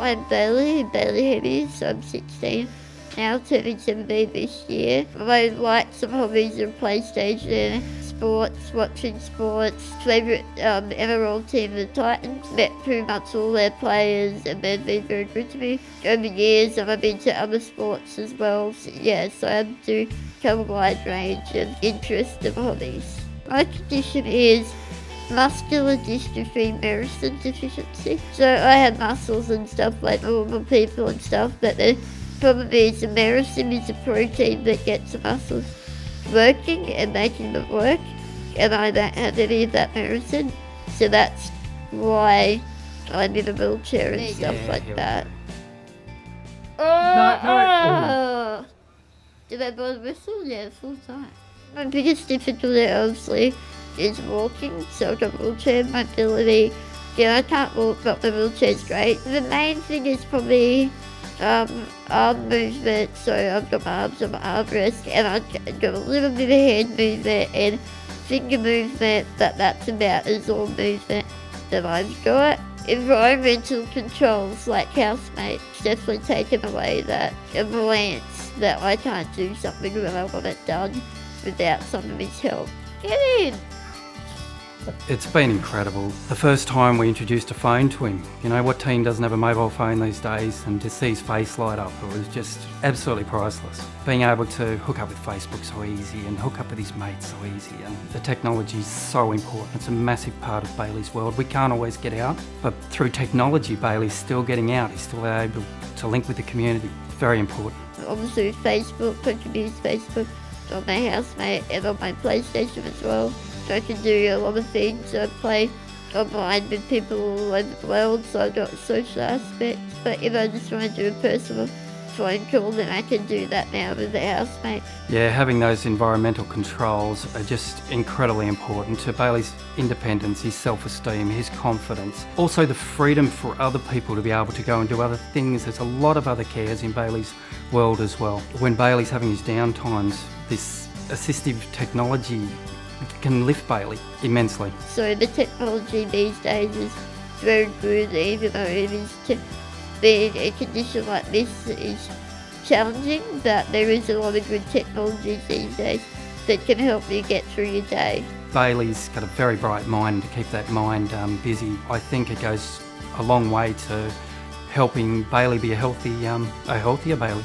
I'm Bailey Heavies. I'm 16. Now turning 17 this year. My likes and hobbies are PlayStation, sports, watching sports. Favourite NRL team, the Titans. Met pretty much all their players and they've been very good to me over years, and I've been to other sports as well. So I do have a wide range of interests and hobbies. My condition is muscular dystrophy Merison deficiency. So I have muscles and stuff like normal people and stuff, but the problem is the Merison is a protein that gets the muscles working and making them work, and I don't have any of that Merison, so that's why I'm in a wheelchair and stuff like that. Oh! Did I blow the whistle? Yeah, full time. My biggest difficulty obviously is walking, so I've got wheelchair mobility. I can't walk, but the wheelchair's great. The main thing is probably arm movement, so I've got my arms on my armrest, and I've got a little bit of hand movement and finger movement, but that's about as all movement that I've got. Environmental controls like housemates definitely taken away that annoyance that I can't do something when I want it done without somebody's help. Get in! It's been incredible. The first time we introduced a phone to him, what team doesn't have a mobile phone these days, and to see his face light up, it was just absolutely priceless. Being able to hook up with Facebook so easy and hook up with his mates so easy, and the technology is so important. It's a massive part of Bailey's world. We can't always get out, but through technology, Bailey's still getting out. He's still able to link with the community. It's very important. Obviously Facebook, I can use Facebook on my housemate and on my PlayStation as well. So I can do a lot of things. I play online with people all over the world, so I've got a social aspect. But if I just want to do a personal phone call, then I can do that now with a housemate. Yeah, having those environmental controls are just incredibly important to Bailey's independence, his self-esteem, his confidence. Also the freedom for other people to be able to go and do other things. There's a lot of other cares in Bailey's world as well. When Bailey's having his downtimes, this assistive technology can lift Bailey immensely. So the technology these days is very good, even though it is to be a condition like this is challenging, but there is a lot of good technology these days that can help you get through your day. Bailey's got a very bright mind. To keep that mind busy, I think it goes a long way to helping Bailey be a healthier Bailey.